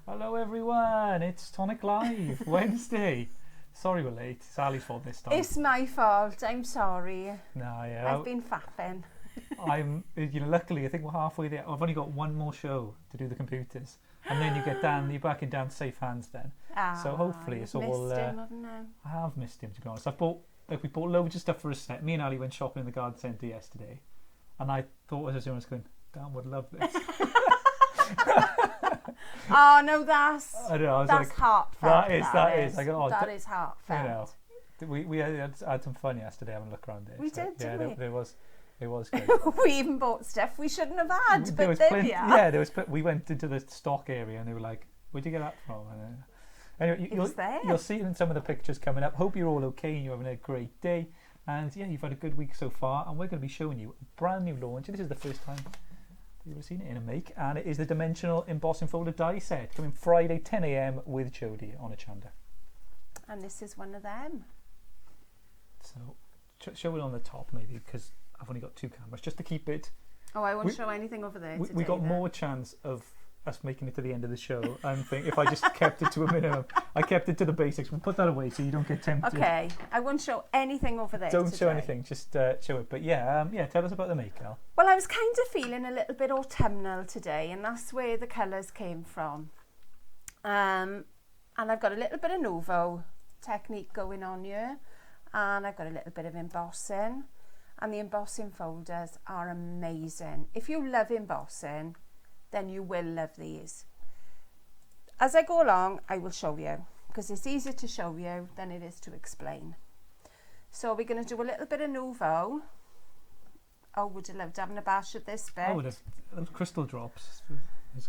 Hello everyone, it's Tonic Live, Wednesday. Sorry we're late, it's Ali's fault this time. It's my fault, I'm sorry. No, yeah. I've been fapping. Luckily I think we're halfway there. I've only got one more show to do the computers. And then you're back in down safe hands then. So hopefully it's all... missed him, haven't I? I have missed him, to be honest. We bought loads of stuff for a set. Me and Ali went shopping in the garden centre yesterday. And I thought as I was going, Dan would love this. Oh no, that's like, heartfelt. That is. Like, oh, that is heartfelt. We had some fun yesterday having a look around it. We did, didn't we? It was good. We even bought stuff we shouldn't have had, but there we are. Yeah, we went into the stock area and they were like, "Where'd you get that from?" And, anyway, you'll see it in some of the pictures coming up. Hope you're all okay and you're having a great day. And yeah, you've had a good week so far. And we're going to be showing you a brand new launch. This is the first time you've ever seen it in a make, and it is the Dimensional Embossing Folder die set coming Friday 10 AM with Jodie on a Chanda. And this is one of them. So show it on the top maybe, because I've only got two cameras just to keep it. Oh, I won't show anything over there. We got more chance of us making it to the end of the show. I think if I just kept it to a minimum, I kept it to the basics. We'll put that away so you don't get tempted. Okay, I won't show anything over there. Don't show anything, just show it. But yeah, tell us about the make, Al. Well, I was kind of feeling a little bit autumnal today, and that's where the colours came from. And I've got a little bit of Nouveau technique going on here, and I've got a little bit of embossing, and the embossing folders are amazing. If you love embossing, then you will love these. As I go along, I will show you, because it's easier to show you than it is to explain. So we're going to do a little bit of Nouveau. Oh, would you love having a bash of this bit? Oh, there's crystal drops. There's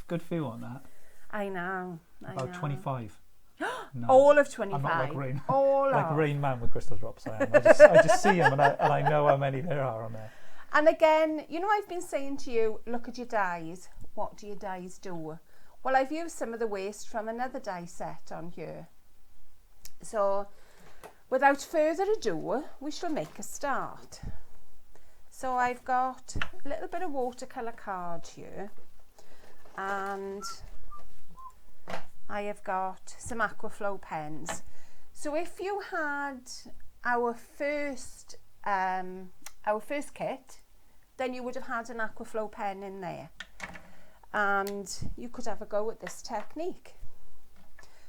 good feel on that. I know. About 25. No, all of 25. I'm not like Rain. All like of. Rain Man with crystal drops. I am. I just see them and I know how many there are on there. And again, I've been saying to you, look at your dies. What do your dies do? Well, I've used some of the waste from another die set on here. So, without further ado, we shall make a start. So I've got a little bit of watercolor card here, and I have got some Aquaflow pens. So if you had our first kit, then you would have had an Aquaflow pen in there, and you could have a go at this technique.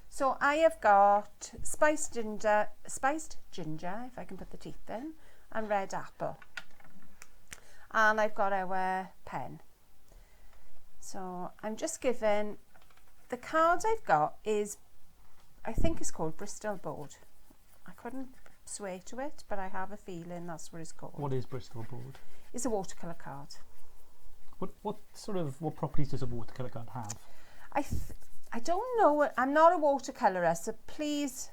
So I have got spiced ginger, if I can put the teeth in, and red apple. And I've got our pen. So I'm just giving, the card I've got is, I think it's called Bristol board. I couldn't swear to it, but I have a feeling that's what it's called. What is Bristol board? It's a watercolor card. What properties does a watercolor card have? I don't know. I'm not a watercolorer, so please,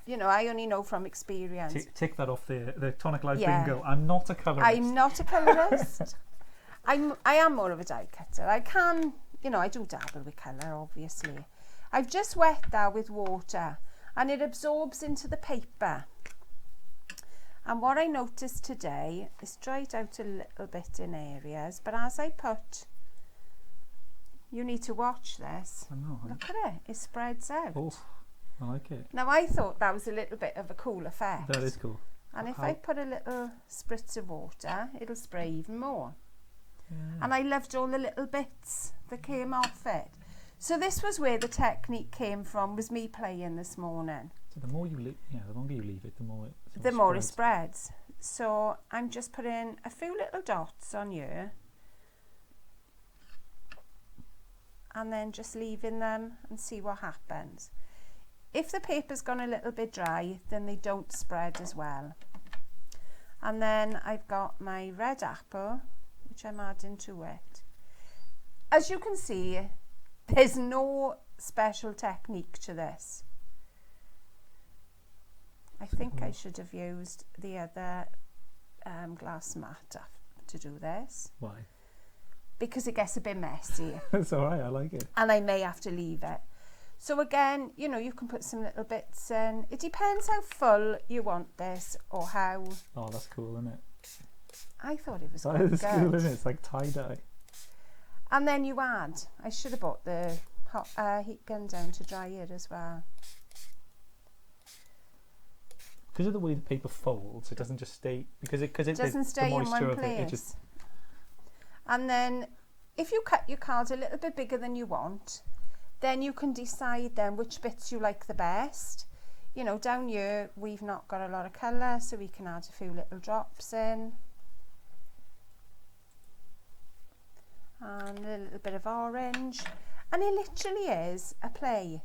I only know from experience. Tick that off the Tonic Live bingo. I'm not a colourist. I'm not a colourist. I am more of a die cutter. I can, I do dabble with colour, obviously. I've just wet that with water, and it absorbs into the paper. And what I noticed today is dried out a little bit in areas, but as I put, you need to watch this. I know. Look at it. It spreads out. Oh, I like it. Now, I thought that was a little bit of a cool effect. That is cool. And if I put a little spritz of water, it'll spray even more. Yeah. And I loved all the little bits that came off it. So this was where the technique came from, was me playing this morning. So the more you leave, the longer you leave it, the more it spreads. So I'm just putting a few little dots on here, and then just leaving them and see what happens. If the paper's gone a little bit dry, then they don't spread as well. And then I've got my red apple, which I'm adding to it. As you can see, there's no special technique to this. I think I should have used the other glass mat to do this. Why? Because it gets a bit messy. It's all right, I like it. And I may have to leave it. So again, you can put some little bits in. It depends how full you want this, or how... Oh, that's cool, isn't it? I thought it was That quite is good. cool, isn't it? It's like tie-dye. And then you add. I should have bought the heat gun down to dry it as well. Because of the way the paper folds, it doesn't just stay, because it doesn't stay in one place. And then if you cut your card a little bit bigger than you want, then you can decide then which bits you like the best. You know, down here we've not got a lot of colour, so we can add a few little drops in. And a little bit of orange. And it literally is a play.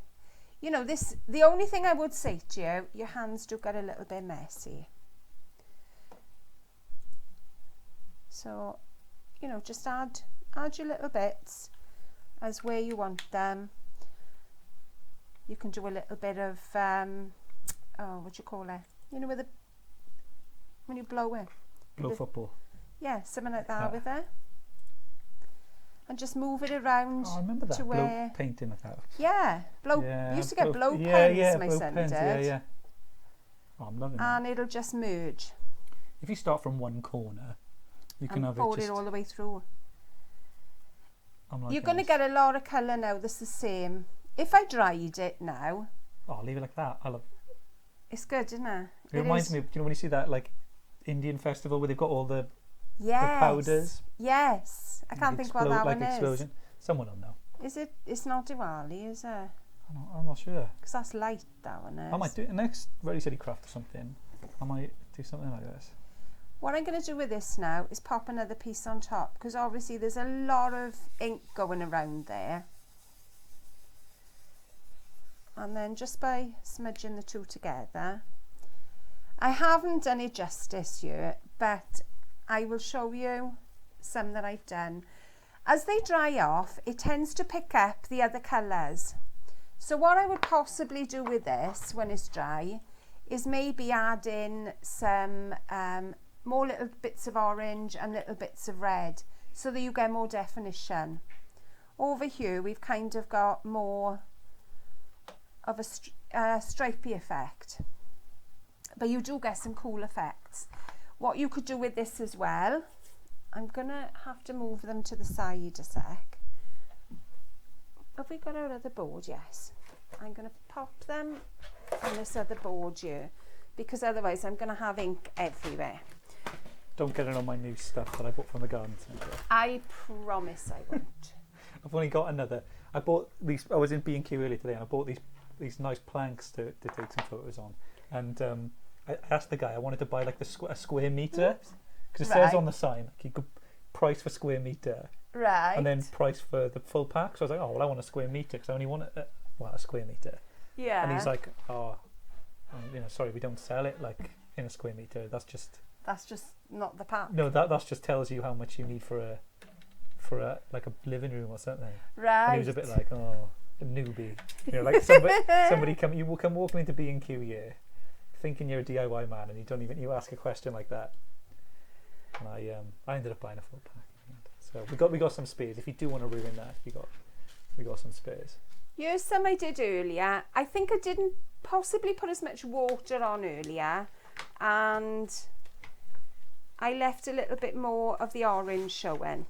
You know, the only thing I would say to you, your hands do get a little bit messy. So, you know, just add your little bits as where you want them. You can do a little bit of, what do you call it? You know, when you blow it. Blow football. Yeah, something like that with it. And just move it around. Oh, I remember that. To blow where, painting like that. Yeah, used to get blow pens, my son pens, did. Yeah. Oh, I'm loving that. And it'll just merge. If you start from one corner, you can have pour it all the way through. You're going to this. get a lot of colour now that's the same. If I dried it now... Oh, I'll leave it like that. I love It's good, isn't it? It reminds me of, you know, when you see that like Indian festival where they've got all the Yes. the powders. Yes. I can't think what that like one explosion. is. Someone will know. Is it? It's not Diwali, is it? I'm not sure. Because that's light, that one is. I might do it next Ready City Craft or something. I might do something like this. What I'm going to do with this now is pop another piece on top, because obviously there's a lot of ink going around there. And then just by smudging the two together. I haven't done it justice yet, but I will show you some that I've done. As they dry off, it tends to pick up the other colours. So what I would possibly do with this when it's dry is maybe add in some more little bits of orange and little bits of red so that you get more definition. Over here we've kind of got more of a stripy effect, but you do get some cool effects. What you could do with this as well, I'm gonna have to move them to the side a sec. Have we got our other board? Yes. I'm gonna pop them on this other board here, because otherwise I'm gonna have ink everywhere. Don't get it on my new stuff that I bought from the garden centre. I promise I won't. I've only got another. I bought these. I was in B&Q earlier today, and I bought these nice planks to take some photos on. And I asked the guy. I wanted to buy like a square meter, because it says on the sign like you could price for square meter, right? And then price for the full pack. So I was like, oh well, I want a square meter because I only want a square meter. Yeah. And he's like, oh, sorry, we don't sell it like in a square meter. That's just not the pack. No, that just tells you how much you need for a like a living room or something. Right. And he was a bit like, oh, a newbie. Like somebody you come walking into B&Q here, thinking you're a DIY man, and you ask a question like that. And I ended up buying a full pack. So we got some spares. If you do want to ruin that, we got some spares. Here's some I did earlier. I think I didn't possibly put as much water on earlier, and I left a little bit more of the orange showing.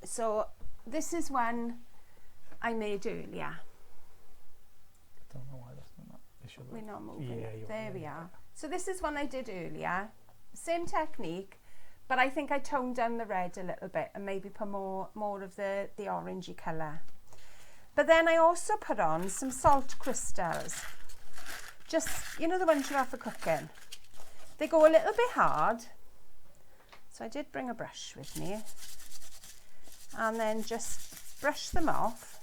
So this is one I made earlier. I don't know why that's not. We're not moving it. There we are. So this is one I did earlier. Same technique, but I think I toned down the red a little bit and maybe put more of the orangey colour. But then I also put on some salt crystals. Just, the ones you have for cooking. They go a little bit hard. So I did bring a brush with me. And then just brush them off.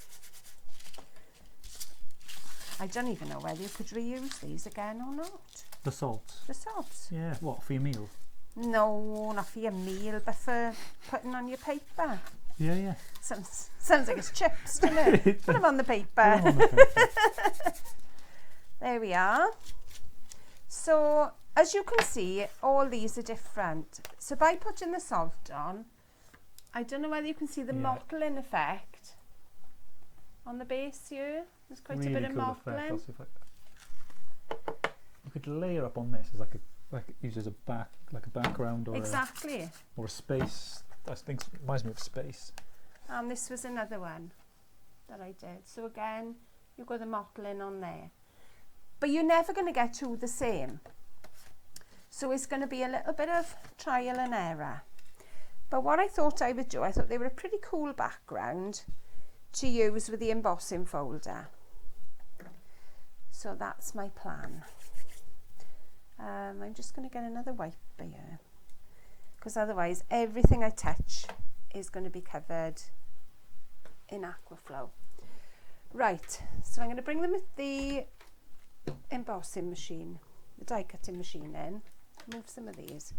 I don't even know whether you could reuse these again or not. The salts? The salts. Yeah, what, for your meal? No, not for your meal, but for putting on your paper. Yeah. Sounds like it's chips, doesn't it? Put them on the paper. There we are. So, as you can see, all these are different. So by putting the salt on, I don't know whether you can see the mottling effect on the base here. There's quite a bit of mottling. You could layer up on this as like use as a background or a space. I think it reminds me of space. And this was another one. that I did. So again, you've got the mottling on there. But you're never going to get two the same. So it's going to be a little bit of trial and error. But what I thought I would do, I thought they were a pretty cool background to use with the embossing folder. So that's my plan. I'm just going to get another wiper here, because otherwise everything I touch is going to be covered in Aquaflow. Right, so I'm going to bring the embossing machine, the die cutting machine in, move some of these,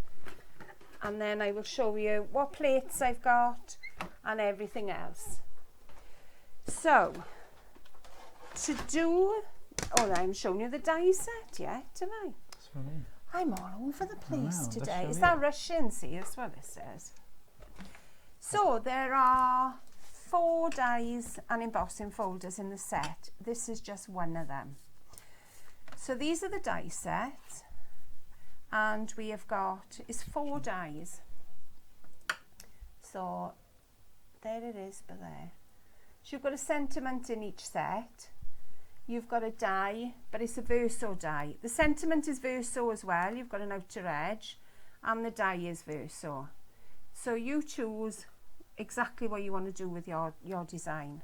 and then I will show you what plates I've got and everything else. So, to do, oh, I'm showing you the die set yet, am I? That's for me. I'm all over the place Wow, today. Is that Russian? See, that's what this is. So, there are 4 dies and embossing folders in the set. This is just one of them. So these are the die set, and we have got, it's 4 dies. So there it is, but there. So you've got a sentiment in each set. You've got a die, but it's a verso die. The sentiment is verso as well. You've got an outer edge, and the die is verso. So you choose exactly what you want to do with your design.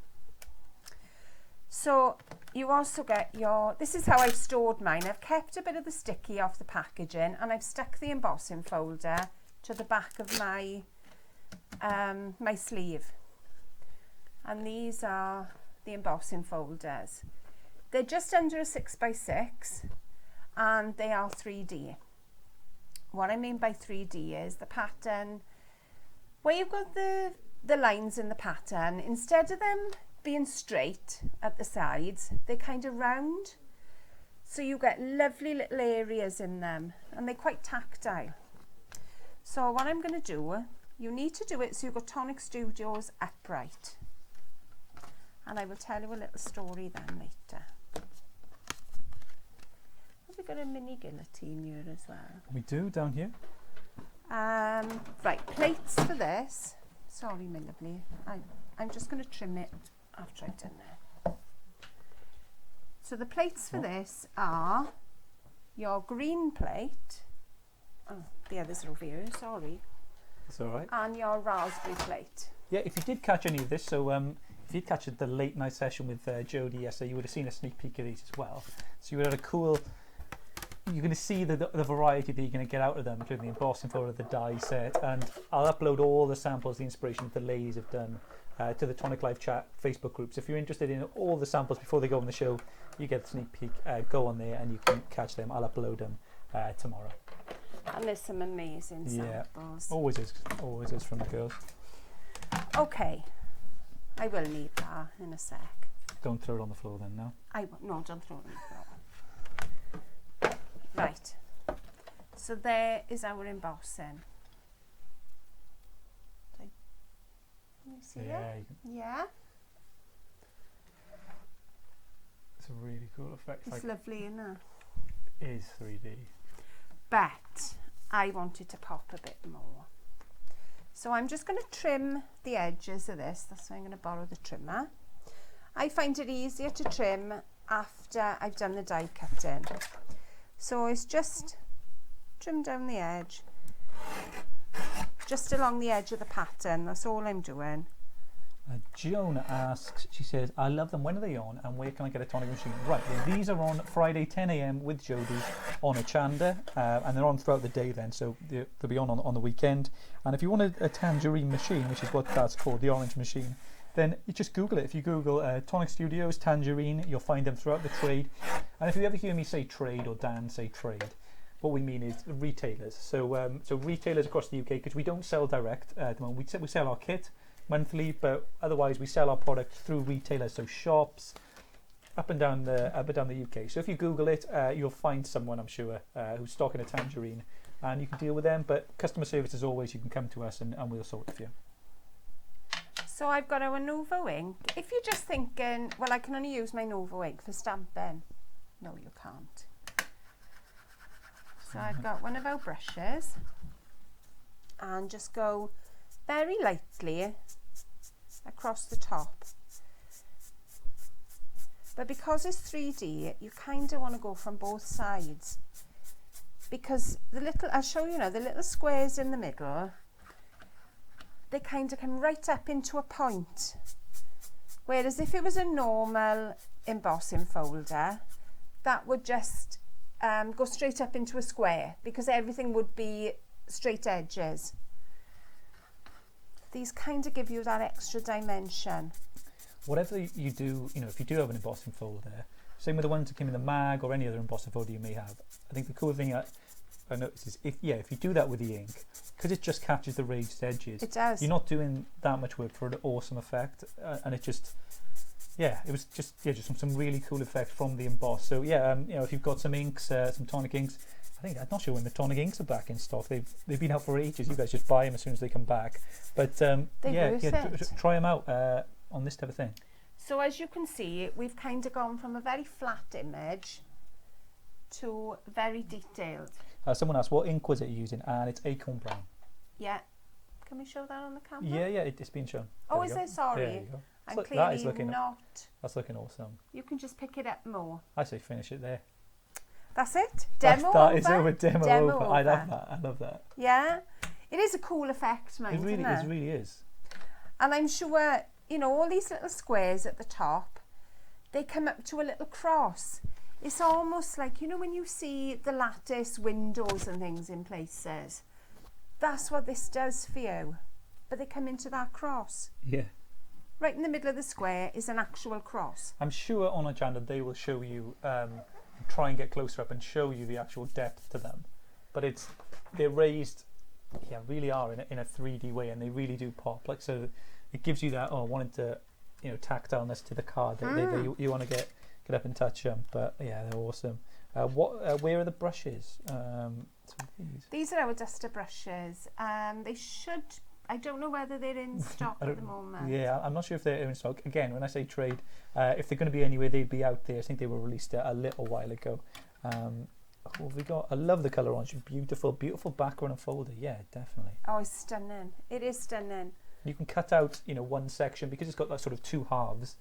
So you also get your, this is how I've stored mine. I've kept a bit of the sticky off the packaging, and I've stuck the embossing folder to the back of my my sleeve. And these are the embossing folders. They're just under a 6x6, and they are 3D. What I mean by 3D is the pattern, where you've got the lines in the pattern, instead of them being straight at the sides, they're kind of round, so you get lovely little areas in them, and they're quite tactile. So what I'm going to do, you need to do it so you've got Tonic Studios upright, and I will tell you a little story then later. Have we got a mini guillotine here as well? We do, down here. Right, plates for this. Sorry, my lovely. I'm just going to trim it after I've done that. So the plates for this are your green plate. Oh, the others are over here, sorry. It's all right. And your raspberry plate. Yeah, if you did catch any of this, so if you'd catch the late night session with Jodie yesterday, you would have seen a sneak peek of these as well. So you would have a cool, you're going to see the variety that you're going to get out of them, including the embossing folder, the die set, and I'll upload all the samples, the inspiration that the ladies have done to the Tonic Live Chat Facebook groups. If you're interested in all the samples before they go on the show, you get a sneak peek. Go on there and you can catch them. I'll upload them tomorrow. And there's some amazing samples. Always is from the girls. Okay, I will need that in a sec. Don't throw it on the floor then, no? No, don't throw it on the floor. Right, so there is our embossing. Can you see it? Yeah. It's a really cool effect. It's lovely, isn't it? It is 3D. But I wanted to pop a bit more. So I'm just going to trim the edges of this. That's why I'm going to borrow the trimmer. I find it easier to trim after I've done the die cutting. So it's just trim down the edge, just along the edge of the pattern. That's all I'm doing. Joan asks, she says, I love them. When are they on, and where can I get a tonic machine? Right, well, these are on Friday 10 a.m. with Jodie on a Chanda, and they're on throughout the day then, so they'll be on the weekend. And if you want a tangerine machine, which is what that's called, the orange machine, then you just Google it. If you Google Tonic Studios tangerine, you'll find them throughout the trade. And if you ever hear me say trade or Dan say trade, what we mean is retailers. So retailers across the UK, because we don't sell direct at the moment. We sell our kit monthly, but otherwise we sell our products through retailers, so shops up and down the UK. So if you Google it, you'll find someone, I'm sure, who's stocking a tangerine, and you can deal with them. But customer service, as always, you can come to us and we'll sort it for you. So I've got our Novo ink. If you're just thinking, well, I can only use my Novo ink for stamping, no, you can't. So I've got one of our brushes, and just go very lightly across the top, But because it's 3D, you kind of want to go from both sides. Because the little, I'll show you now, the little squares in the middle, they kind of come right up into a point. Whereas if it was a normal embossing folder, that would just go straight up into a square because everything would be straight edges. These kind of give you that extra dimension. Whatever you do, you know, if you do have an embossing folder, same with the ones that came in the mag or any other embossing folder you may have, I think the cool thing I noticed is if you do that with the ink, because it just captures the raised edges, it does. You're not doing that much work for an awesome effect, and it just, it was just some really cool effect from the emboss. So you know, if you've got some inks, some tonic inks, I'm not sure when the tonic inks are back in stock. They've been out for ages. You guys just buy them as soon as they come back. But try them out on this type of thing. So as you can see, we've kind of gone from a very flat image to very detailed. Someone asked what ink was it using, and it's Acorn Brown. Yeah. Can we show that on the camera? Yeah, it's been shown. Oh, is it? Sorry. There you go. I'm clearly not. That's looking awesome. You can just pick it up more. I say finish it there. That's it. Demo that over. Is over. Demo over. I love that. I love that. Yeah. It is a cool effect, mate, it really is. And I'm sure, you know, all these little squares at the top, they come up to a little cross. It's almost like, you know, when you see the lattice windows and things in places, that's what this does for you. But they come into that cross. Yeah. Right in the middle of the square is an actual cross. I'm sure on Agenda they will show you, try and get closer up and show you the actual depth to them. But they're raised, really are in a 3D way, and they really do pop. Like, so it gives you that, wanting to, you know, tactileness to the card. You want to get up and touch them. But yeah, they're awesome. Where are the brushes? These are our duster brushes. They should. I don't know whether they're in stock at the moment. Yeah, I'm not sure if they're in stock. Again, when I say trade, if they're going to be anywhere, they'd be out there. I think they were released a little while ago. What have we got? I love the colour on it. Beautiful, beautiful background and folder. Yeah, definitely. Oh, it's stunning. It is stunning. You can cut out, you know, one section because it's got that sort of two halves.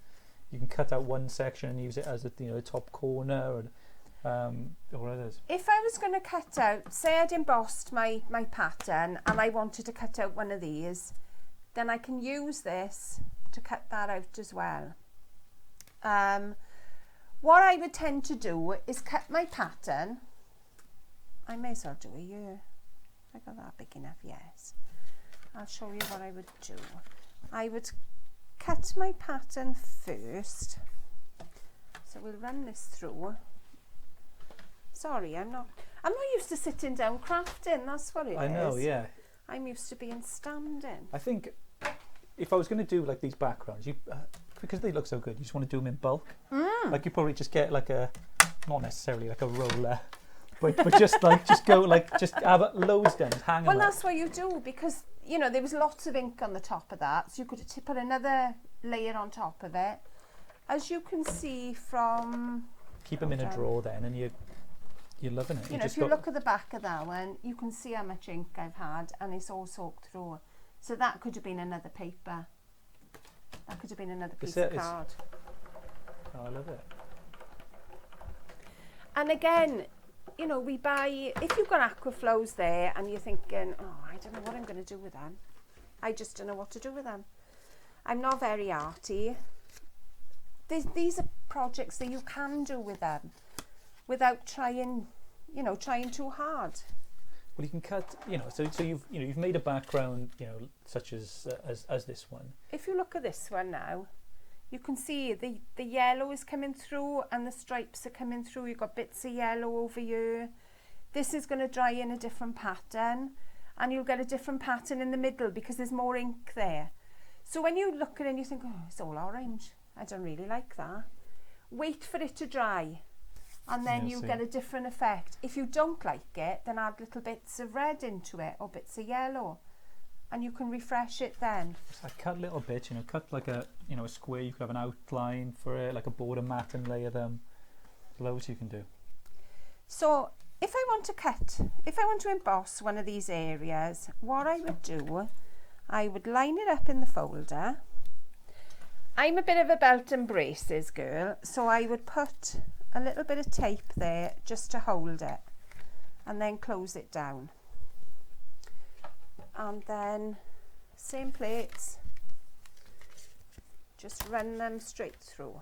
You can cut out one section and use it as a, you know, a top corner or others. If I was going to cut out, say I'd embossed my pattern and I wanted to cut out one of these, then I can use this to cut that out as well. What I would tend to do is cut my pattern. I may as well do a year. I got that big enough, yes. I'll show you what I would do. I would cut my pattern first. So we'll run this through. Sorry, I'm not used to sitting down crafting, that's what it is. I know, yeah. I'm used to being standing. I think if I was going to do like these backgrounds, because they look so good, you just want to do them in bulk. Like you probably just get like not necessarily like a roller, but just have loads done, hang them. Well, that's what you do, because you know there was lots of ink on the top of that, so you could put another layer on top of it. As you can see from, keep them in a drawer then, and you're loving it. You know, if you look at the back of that one, you can see how much ink I've had, and it's all soaked through. So that could have been another paper. That could have been another piece of card. Oh, I love it. And again, you know, we buy, if you've got Aquaflows there and you're thinking, oh, I don't know what I'm going to do with them. I just don't know what to do with them. I'm not very arty. These are projects that you can do with them without trying too hard. Well, you can cut, you know, so you've made a background, you know, such as this one. If you look at this one now, you can see the yellow is coming through and the stripes are coming through. You've got bits of yellow over here. This is going to dry in a different pattern, and you'll get a different pattern in the middle because there's more ink there. So when you look at it and you think, oh, it's all orange, I don't really like that. Wait for it to dry, and then you'll get a different effect. If you don't like it, then add little bits of red into it or bits of yellow, and you can refresh it then. So I cut little bits, you know, cut like a square. You could have an outline for it, like a border mat, and layer them. Loads you can do. So if I want to emboss one of these areas, what I would do, I would line it up in the folder, I'm a bit of a belt and braces girl, so I would put a little bit of tape there just to hold it and then close it down. And then same plates, just run them straight through.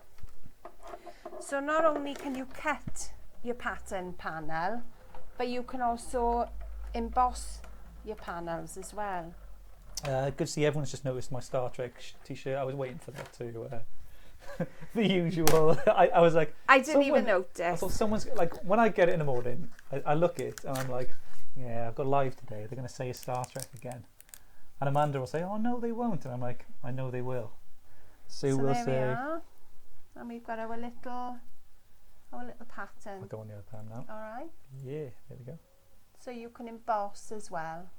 So not only can you cut your pattern panel, but you can also emboss your panels as well. Good to see everyone's just noticed my Star Trek t-shirt. I was waiting for that to the usual. I was like, I didn't even notice. I thought someone's like, when I get it in the morning, I look at it and I'm like, yeah, I've got live today. They're going to say Star Trek again. And Amanda will say, oh no, they won't. And I'm like, I know they will. So we'll there say. We are. And we've got our little pattern. I'll go on the other pan now. All right. Yeah, there we go. So you can emboss as well.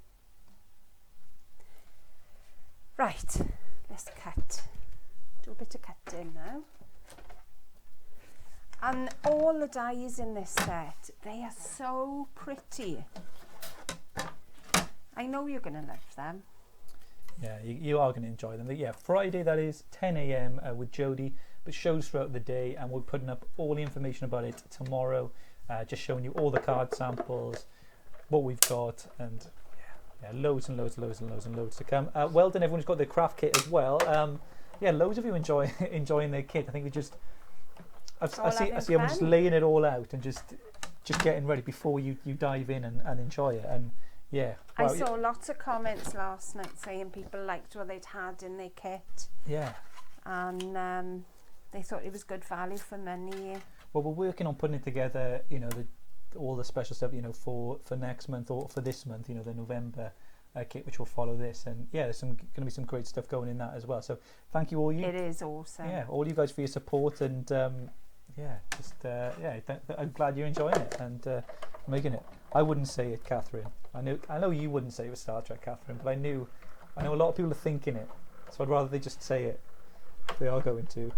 Right, let's cut. Do a bit of cutting now. And all the dies in this set, they are so pretty. I know you're going to love them. Yeah, you are going to enjoy them. But yeah, Friday, that is 10 a.m. With Jodie, but shows throughout the day, and we're putting up all the information about it tomorrow, just showing you all the card samples, what we've got, and yeah, loads and loads and loads and loads and loads to come. Well done, everyone's got their craft kit as well. Yeah, loads of you enjoying their kit. I think we just, I see everyone just laying it all out and just getting ready before you dive in and enjoy it. And yeah, I saw lots of comments last night saying people liked what they'd had in their kit. Yeah, and they thought it was good value for money. Well, we're working on putting it together, you know, all the special stuff, you know, for next month or for this month, you know, the November kit, which will follow this. And yeah, there's going to be some great stuff going in that as well. So thank you all you. It is awesome. Yeah, all you guys for your support, and yeah, just I'm glad you're enjoying it and making it. I wouldn't say it, Catherine. I know you wouldn't say it was Star Trek, Catherine, but I know a lot of people are thinking it, so I'd rather they just say it. They are going to.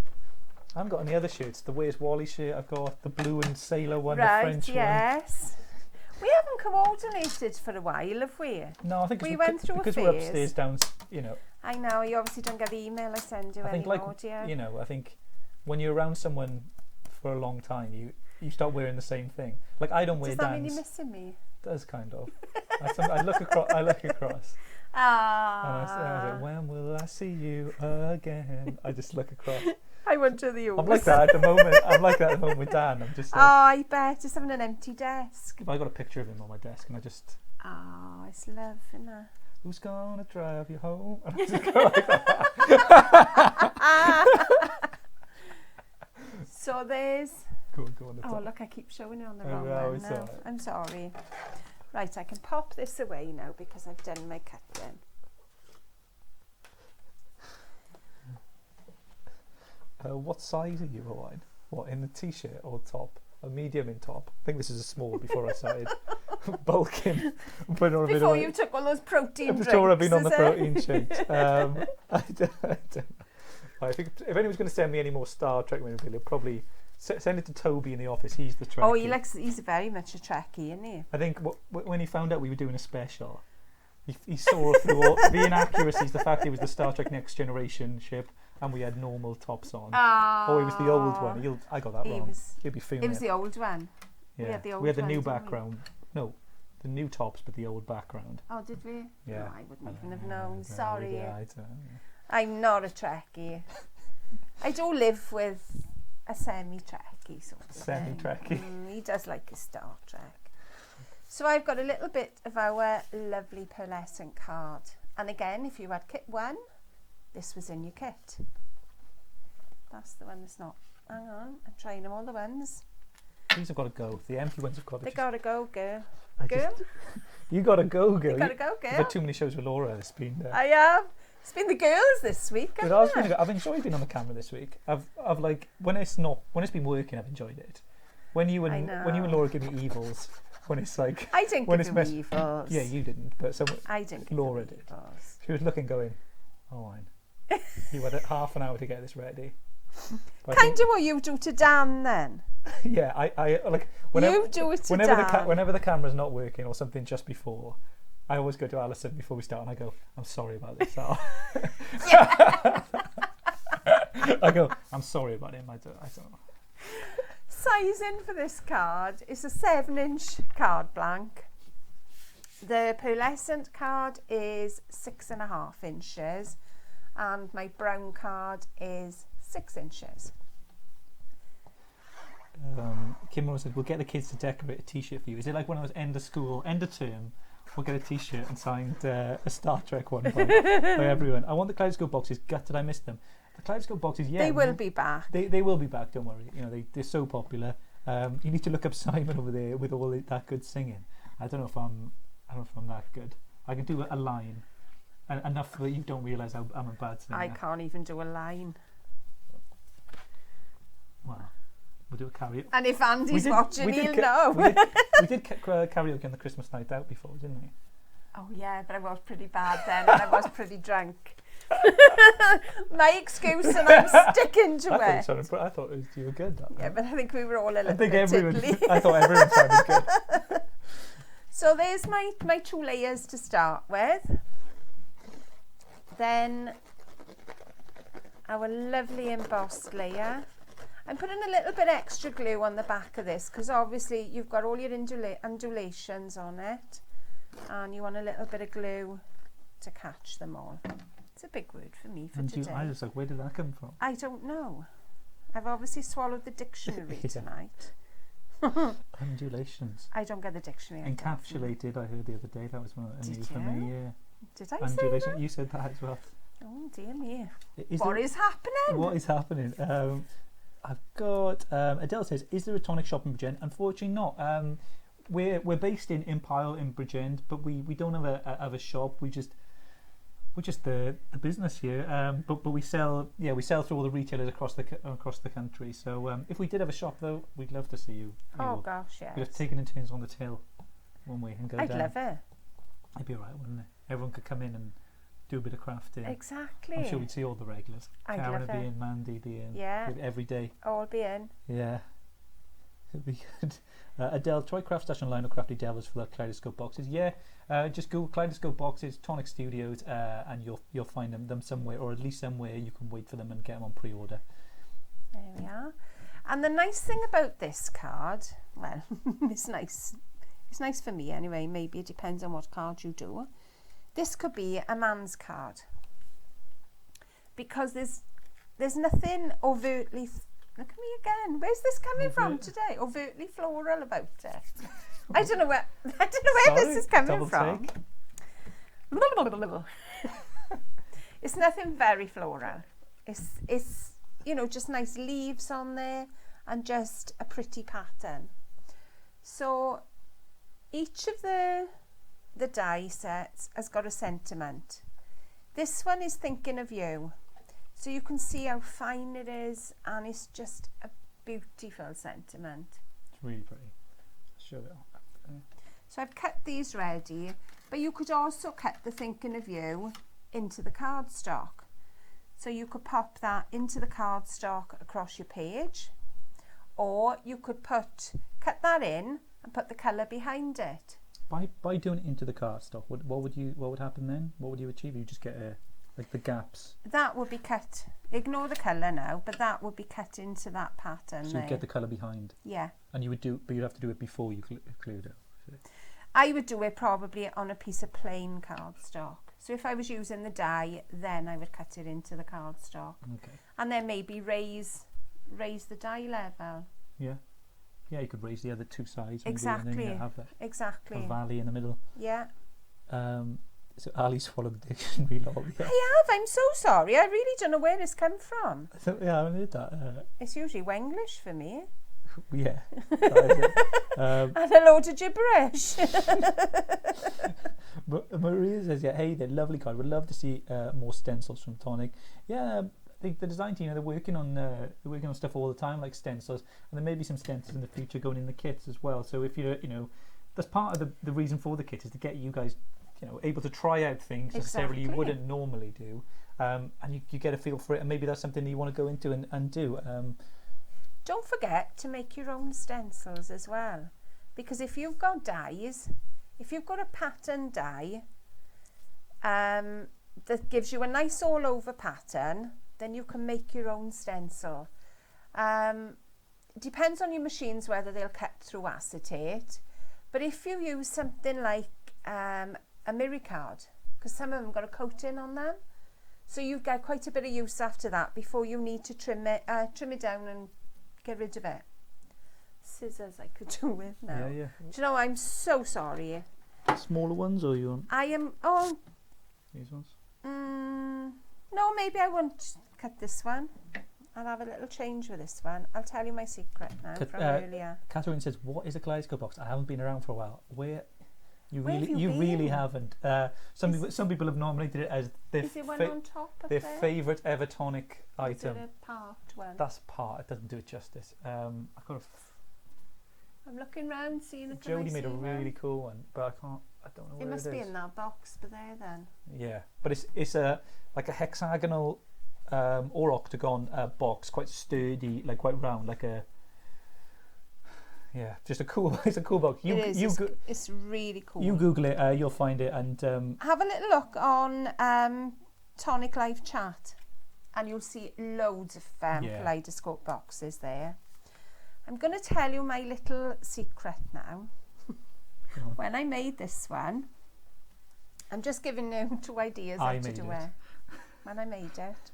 I haven't got any other shirts. The Where's Wally shirt I've got, the blue and sailor one, right, the French yes. one. We haven't coordinated for a while, have we? No, I think we went through because phase. We're upstairs down, you know. I know, you obviously don't get the email I send you anymore, do you? You know, I think when you're around someone for a long time, you start wearing the same thing. Like, I don't wear Does that mean you're missing me? Does kind of. I look across. Ah. And I was like, when will I see you again? I just look across. I went to the I'm like that at the moment. I'm like that at the moment with Dan. I'm just like, I bet. Just having an empty desk. I got a picture of him on my desk and I just... Oh, it's love, isn't it? Who's gonna drive you home? And I just go like that. So there's... Go on the top. Oh, look, I keep showing it on the wrong one now. Right. I'm sorry. Right, I can pop this away now because I've done my cutting. What size are you, Owen? What, in the t-shirt or top? A medium in top? I think this is a small before I started bulking. Before you took all those protein drinks. Before I've been on the protein shakes. I don't know. I think if anyone's going to send me any more Star Trek memorabilia, probably send it to Toby in the office. He's the Trekkie. Oh, he's very much a Trekkie, isn't he? I think when he found out we were doing a special, he saw through all the inaccuracies, the fact it was the Star Trek Next Generation ship, and we had normal tops on. Oh, it was the old one. I got that wrong. He'll be feeling it. Was the old one. Yeah. We had the new background. No, the new tops, but the old background. Oh, did we? Yeah. No, I wouldn't even have known. Sorry. Yeah, I'm not a Trekkie. I do live with a semi-Trekkie sort of Semi-Trekkie. He does like his Star Trek. So I've got a little bit of our lovely pearlescent card. And again, if you had kit 1, this was in your kit. That's the one that's not. Hang on, I'm trying them all the ones. These have got to go. The empty ones have got to They got to go, girl. You got to go, girl. You got to go, girl. You've had too many shows with Laura. It's been... I have. It's been the girls this week. I've enjoyed being on the camera this week. I've like when it's been working, I've enjoyed it. When you and Laura give me evils, when it's like I didn't give you evils. Yeah, you didn't, but I didn't. Laura did. Evils. She was looking, going, "Oh, you had half an hour to get this ready." Kind of what you do to Dan, then. Yeah, I like whenever you do it to Dan. Whenever the camera's not working or something just before. I always go to Alison before we start and I go, I'm sorry about this. I go, I'm sorry about him. I don't know. Sizing for this card is a 7-inch card blank. The pearlescent card is 6.5 inches, and my brown card is 6 inches. Kim said, we'll get the kids to decorate a t-shirt for you. Is it like one of those end of school, end of term, we'll get a t-shirt and signed a Star Trek one by everyone. I want the Kaleidoscope boxes. Gutted I missed them. The Kaleidoscope boxes, yeah. They will be back. They will be back, don't worry. You know, they're so popular. You need to look up Simon over there with all that good singing. I don't know if I'm that good. I can do a line. Enough that you don't realise I'm a bad singer. I can't even do a line. Well, we'll do a karaoke. And if Andy's watching, he'll know. We did karaoke on the Christmas night out before, didn't we? Oh yeah, but I was pretty bad then, and I was pretty drunk. My excuse, and I'm sticking to it. I thought you were good. Yeah, but I think we were all a little bit tiddly. I thought everyone sounded good. So there's my 2 layers to start with. Then our lovely embossed layer. I'm putting a little bit extra glue on the back of this because obviously you've got all your undulations on it, and you want a little bit of glue to catch them all. It's a big word for me for today. I was like, where did that come from? I don't know. I've obviously swallowed the dictionary tonight. Undulations. I don't get the dictionary. Encapsulated, I heard the other day. That was one new for me. Yeah. Did I say that? You said that as well. Oh dear me. What is happening? What is happening? I've got Adele says, is there a Tonic shop in Bridgend? Unfortunately not. We're based in Pyle in Bridgend, but we don't have a shop. We're just the business here. But we sell through all the retailers across the country. So if we did have a shop though, we'd love to see you. Oh gosh, yes. We'd have taken in turns on the till one way and go down. I'd love it. It'd be alright, wouldn't it? Everyone could come in and do a bit of crafting. Exactly. I'm sure we'd see all the regulars. I'd Karen love would be it. in, Mandy be in. Yeah. Every day. All be in. Yeah. It'd be good. Adele, try Craft Stash online or Crafty Devils for the Kaleidoscope boxes. Yeah. Just Google Kaleidoscope boxes, Tonic Studios, and you'll find them somewhere, or at least somewhere you can wait for them and get them on pre-order. There we are. And the nice thing about this card, well, it's nice. It's nice for me anyway. Maybe it depends on what card you do. This could be a man's card because there's nothing overtly. Look at me again. Where's this coming from today? Overtly floral about it. I don't know where this is coming from. It's nothing very floral. It's just nice leaves on there and just a pretty pattern. So each of the die sets has got a sentiment. This one is thinking of you. So you can see how fine it is, and it's just a beautiful sentiment. It's really pretty. Show it off. So I've cut these ready, but you could also cut the thinking of you into the cardstock. So you could pop that into the cardstock across your page, or you could cut that in and put the colour behind it. By doing it into the cardstock, what would happen then? What would you achieve? You just get like the gaps. That would be cut. Ignore the colour now, but that would be cut into that pattern. So you get the colour behind. Yeah. And you'd have to do it before you glued it. I would do it probably on a piece of plain cardstock. So if I was using the die, then I would cut it into the cardstock. Okay. And then maybe raise the die level. Yeah. Yeah, you could raise the other two sides. Exactly. And then you have a valley in the middle. Yeah. So Ali swallowed the dictionary lol. Yeah. I have. I'm so sorry. I really don't know where it's come from. So, yeah, I haven't heard that. It's usually Wenglish for me. Yeah. That is it. And a load of gibberish. But Maria says, yeah, hey, they're lovely card. Would love to see more stencils from Tonic. Yeah, the design team, they're working on stuff all the time, like stencils, and there may be some stencils in the future going in the kits as well. So if that's part of the reason for the kit is to get you guys, able to try out things necessarily you wouldn't normally do, and you get a feel for it, and maybe that's something that you want to go into and do. Don't forget to make your own stencils as well, because if you've got dies, if you've got a pattern die that gives you a nice all over pattern, then you can make your own stencil. Depends on your machines whether they'll cut through acetate, but if you use something like a mirror card, because some of them got a coating on them, so you get quite a bit of use after that before you need to trim it down and get rid of it. Scissors I could do with now. Yeah. Do you know, I'm so sorry. Smaller ones, or you want? I am. These ones. No, maybe I won't cut this one. I'll have a little change with this one. I'll tell you my secret now from earlier. Catherine says, "What is a kaleidoscope box? I haven't been around for a while. Where you Where really, have you really been? haven't. Some people have nominated it as their Is it one on top of their there? favourite ever tonic item. Is it a part one? That's part. It doesn't do it justice. I'm looking round, seeing if Jodie made a really cool one, but I don't know where it is. It must be in that box, but there then. Yeah, but it's a like a hexagonal or octagon box, quite sturdy, like quite round, like a just a cool. It's a cool box. It's really cool. You Google it, you'll find it, and have a little look on Tonic Live Chat, and you'll see loads of kaleidoscope boxes there. I'm going to tell you my little secret now. When I made this one, I'm just giving you 2 ideas how to do it. When I made it,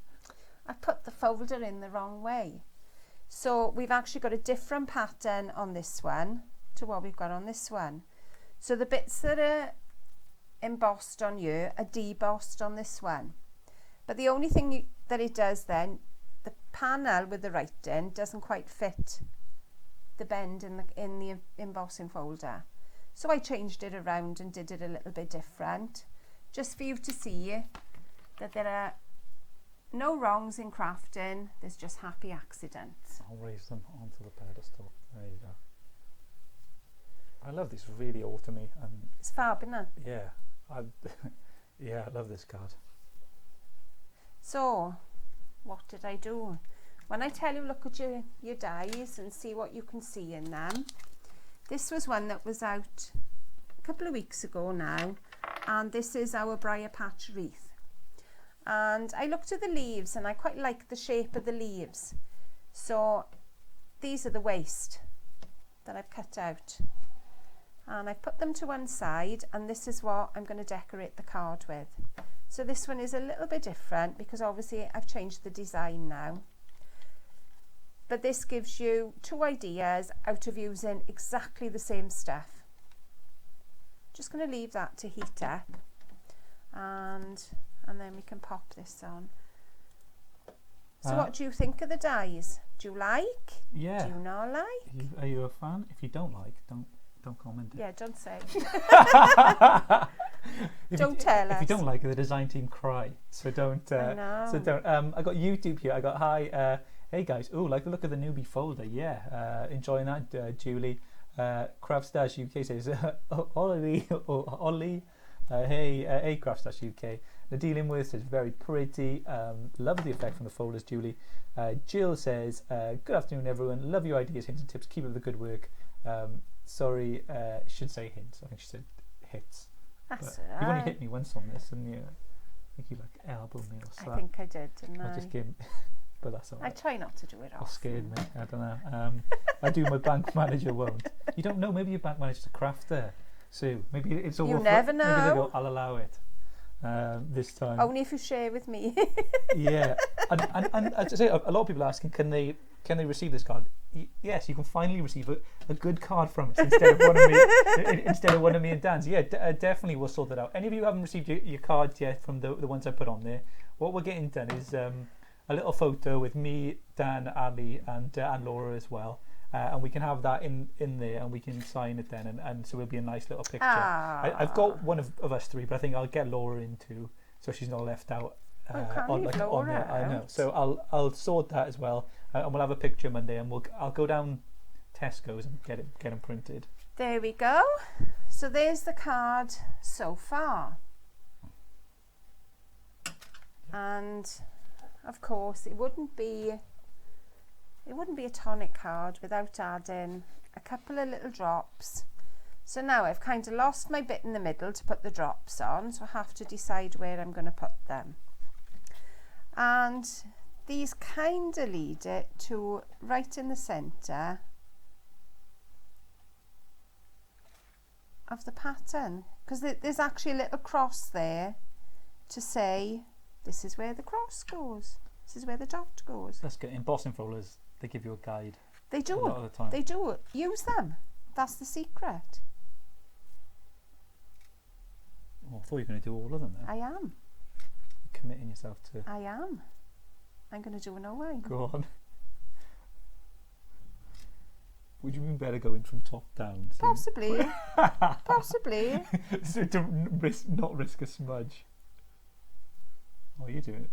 I put the folder in the wrong way. So we've actually got a different pattern on this one to what we've got on this one. So the bits that are embossed on here are debossed on this one. But the only thing that it does then, the panel with the writing doesn't quite fit the bend in the embossing folder. So I changed it around and did it a little bit different, just for you to see that there are no wrongs in crafting, there's just happy accidents. I'll raise them onto the pedestal. There you go. I love this, really autumny, and it's fab, isn't it? Yeah, I love this card. So, what did I do? When I tell you, look at your dies and see what you can see in them. This was one that was out a couple of weeks ago now, and this is our briar patch wreath. And I looked at the leaves and I quite like the shape of the leaves. So these are the waste that I've cut out. And I've put them to one side, and this is what I'm going to decorate the card with. So this one is a little bit different because obviously I've changed the design now. But this gives you 2 ideas out of using exactly the same stuff. Just going to leave that to heat up, and then we can pop this on. So what do you think of the dies? Do you like? Yeah. Do you not like? Are you a fan? If you don't like, don't comment it. Yeah, don't say. Don't tell us. If you don't like it, the design team cry. So don't. So don't. I got YouTube here. I got hi. Hey guys. Oh, like the look of the newbie folder. Yeah. Enjoying that, Julie. Craft UK says Ollie. Hey, Craft UK. Nadine Worth says very pretty. Love the effect from the folders, Julie. Jill says good afternoon, everyone. Love your ideas, hints, and tips. Keep up the good work. Sorry, should say hints. I think she said hits. That's right. You've only hit me once on this, and I think you like elbow me or something. I think I did, didn't I? I just gave, but that's all right. I try not to do it often. It scared me. I don't know. I do. My bank manager won't. You don't know. Maybe your bank manager's a crafter, Sue. Maybe it's all. You never know. Maybe they go, I'll allow it. This time. Only if you share with me. Yeah, and as I say, a lot of people are asking, can they receive this card? Yes, you can finally receive a good card from us instead of one of me and Dan's. Yeah, definitely we'll sort that out. Any of you who haven't received your cards yet from the ones I put on there, what we're getting done is a little photo with me, Dan, Ali, and Laura as well. And we can have that in there, and we can sign it then, and so it'll be a nice little picture. I've got one of us three, but I think I'll get Laura in too, so she's not left out. On there. I know. So I'll sort that as well, and we'll have a picture Monday, and I'll go down Tesco's and get them printed. There we go. So there's the card so far, and of course it wouldn't be a tonic card without adding a couple of little drops. So now I've kind of lost my bit in the middle to put the drops on, so I have to decide where I'm going to put them. And these kind of lead it to right in the centre of the pattern, because there's actually a little cross there to say this is where the cross goes, this is where the dot goes. That's good. Embossing folders, they give you a guide. They do. A lot of the time. They do. Use them. That's the secret. Oh, I thought you were going to do all of them then. I am. You're committing yourself to... I am. I'm going to do an O-line. Go on. Would you mean better going from top down? Possibly. Possibly. So to not risk a smudge. Oh, you do it.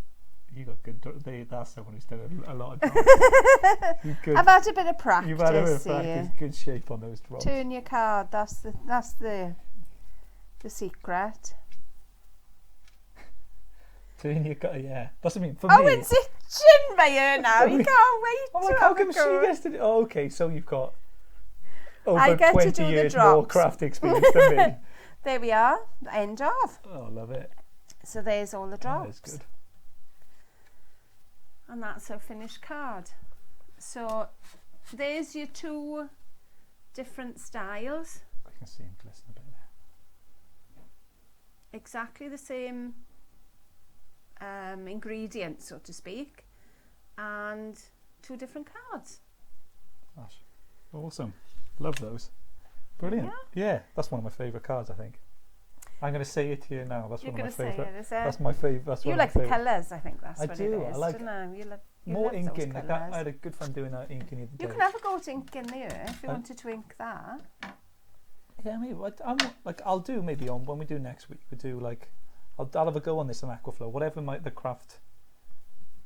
You got good. That's someone who's done a lot of drops. I've had a bit of practice. You've had a bit of practice. Good shape on those drops. Turn your card. That's the secret. Turn your card. Yeah. That's what I mean. For me. Oh, it's itching my ear now. You can't wait. Oh, how come she gets to do? Oh, okay. So you've got over 20 to do years the more craft experience than me. There we are. End of. Oh, love it. So there's all the drops. That's good. And that's our finished card. So there's your two different styles. I can see him glisten a bit there. Exactly the same ingredients, so to speak, and two different cards. Gosh, awesome. Love those. Brilliant. Yeah, that's one of my favourite cards, I think. I'm going to say it to you now. That's one of my favourite. That's my favourite. That's you one like of my the colours, I think that's I what do. it is. I like you more love inking. those Like that, I had a good fun doing that inking the other day. You can have a go to inking there if you wanted to ink that. Yeah, maybe. I'll do maybe on when we do next week. We do like I'll have a go on this on Aquaflow, whatever the craft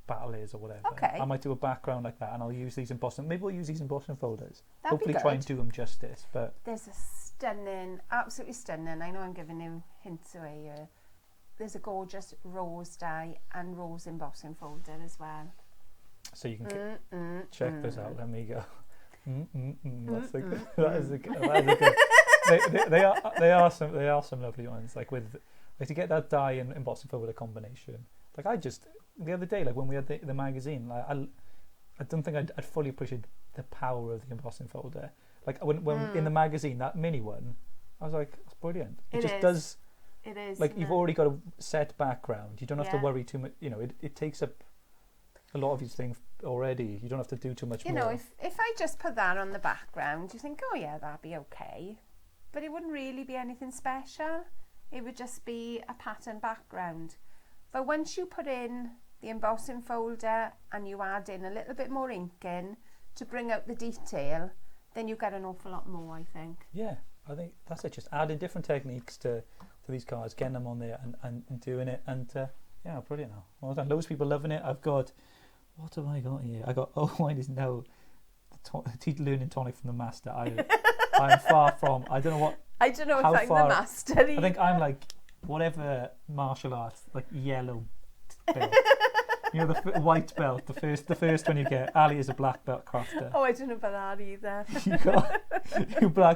battle is or whatever. Okay. I might do a background like that, and I'll use these embossing. Maybe we'll use these embossing folders. That'd Hopefully, try and do them justice. But there's a stunning, absolutely stunning. I know I'm giving you hints away here. There's a gorgeous rose dye and rose embossing folder as well. So you can check those out. Let me go. That's a good. That is a good. They are some lovely ones. Like to get that dye and embossing folder combination. Like I just the other day, like when we had the magazine, like I don't think I'd fully appreciated the power of the embossing folder. Like when in the magazine, that mini one, I was like, that's brilliant. It just does. It is. Like you've already got a set background. You don't have to worry too much. You know, it takes up a lot of these things already. You don't have to do too much more. You know, if I just put that on the background, you think, oh yeah, that'd be okay. But it wouldn't really be anything special. It would just be a pattern background. But once you put in the embossing folder and you add in a little bit more inking to bring out the detail, then you get an awful lot more, I think. Yeah, I think that's it. Just adding different techniques to these cards, getting them on there and doing it. And yeah, brilliant now. Well done. Loads of people loving it. I've got, what have I got here? I got, oh, mine is now learning tonic from the master. I'm far from, I don't know what. I don't know if I'm the master either. I think I'm like, whatever martial arts, like yellow belt. You know, the white belt, the first one you get. Ali is a black belt crafter. Oh, I don't know about that either.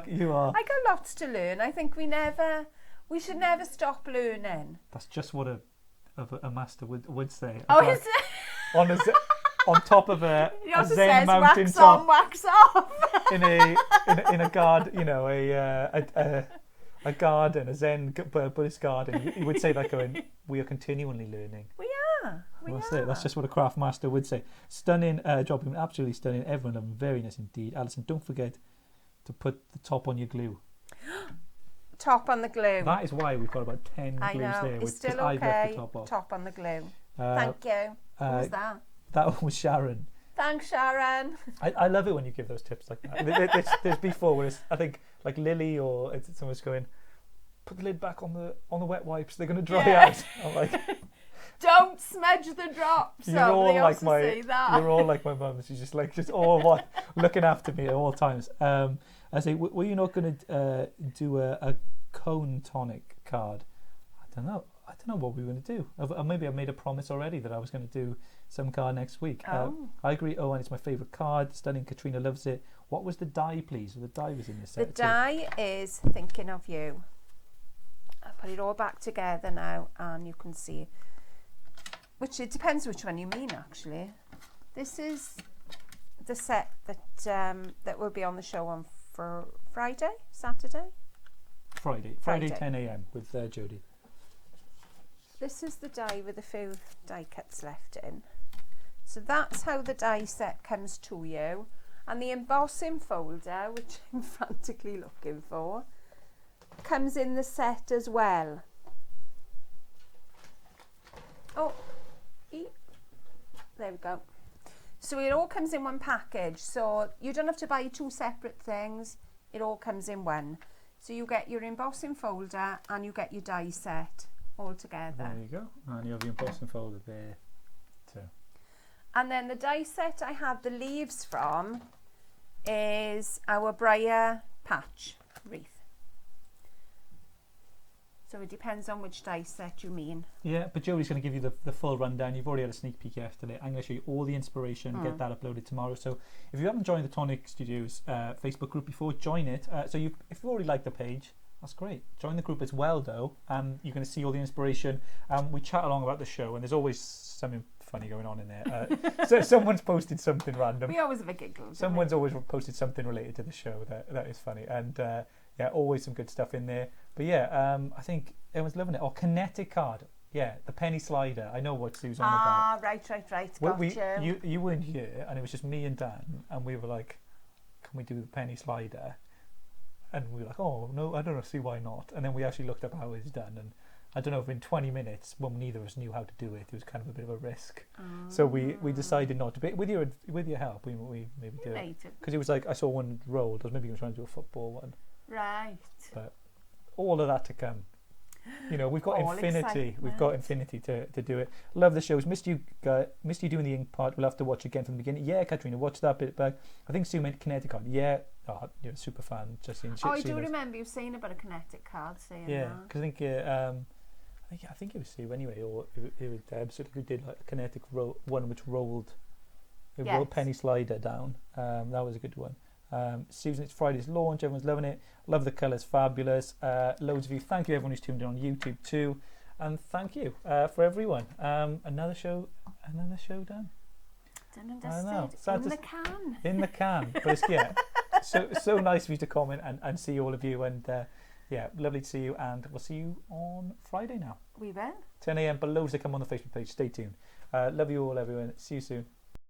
You are. I got lots to learn. I think we should never stop learning. That's just what a master would say. Oh, is it? On top of a Zen says, mountain wax top, on, wax off. in a garden, you know, a garden, a Zen Buddhist garden. You would say that going, we are continually learning. We are. That's just what a craft master would say. Stunning job, absolutely stunning. Everyone loving, very nice indeed. Alison, don't forget to put the top on your glue. Top on the glue. That is why we've got about 10 glues there. It's still okay. I've left the top off. Top on the glue. Thank you. Who was that? That was Sharon. Thanks, Sharon. I love it when you give those tips like that. There's before where I think like Lily or someone's going, put the lid back on the wet wipes. They're going to dry out. I'm like, don't smudge the drops. You're all like my mum. She's just looking after me at all times. I say, were you not going to do a cone tonic card? I don't know what we were going to do. Maybe I made a promise already that I was going to do some card next week. I agree. Oh, and it's my favourite card. Stunning. Katrina loves it. What was the die, please? The die was in this set. The die is Thinking of You. I'll put it all back together now, and you can see which it depends which one you mean actually. This is the set that that will be on the show on for Saturday? Friday 10 a.m. with Jodie. This is the die with a few die cuts left in. So that's how the die set comes to you. And the embossing folder, which I'm frantically looking for, comes in the set as well. Oh, there we go. So it all comes in one package. So you don't have to buy two separate things. It all comes in one. So you get your embossing folder and you get your die set all together. There you go. And you have your embossing folder there too. And then the die set I have the leaves from is our Briar Patch wreath. So it depends on which die set you mean. Yeah, but Jodie's going to give you the full rundown. You've already had a sneak peek yesterday. I'm going to show you all the inspiration, get that uploaded tomorrow. So if you haven't joined the Tonic Studios Facebook group before, join it. If you already like the page, that's great. Join the group as well, though, and you're going to see all the inspiration. We chat along about the show, and there's always something funny going on in there. So someone's posted something random. We always have a giggle. Someone's always posted something related to the show that is funny, and yeah, always some good stuff in there. But yeah, I think everyone's loving it. Kinetic card. Yeah, the penny slider. I know what Sue's on about. Right. Well, Gotcha. you weren't here, and it was just me and Dan, and we were like, can we do the penny slider? And we were like, oh, no, I don't see why not. And then we actually looked up how it's done, and I don't know if in 20 minutes, when neither of us knew how to do it, it was kind of a bit of a risk. So we decided not to. But with your help, we maybe do it. Because it was like, I saw one rolled, or maybe he was trying to do a football one. Right. But all of that to come. You know, we've got infinity. Excitement. We've got infinity to do it. Love the shows. Missed you doing the ink part. We'll have to watch again from the beginning. Yeah, Katrina, watch that bit back. I think Sue meant kinetic card. Yeah, you're a super fan. Just in. I do remember you saying about a kinetic card. Saying yeah, because I think it was Sue anyway, or it was Deb. So who did like a kinetic one which rolled, rolled penny slider down. That was a good one. Susan, it's Friday's launch. Everyone's loving it. Love the colours, fabulous. Loads of you. Thank you, everyone who's tuned in on YouTube too, and thank you for everyone. Another show done. Done and dusted. In the can. In the can. But it's, yeah, so nice of you to comment and see all of you. And yeah, lovely to see you. And we'll see you on Friday now. We will. 10 a.m. But loads to come on the Facebook page. Stay tuned. Love you all, everyone. See you soon.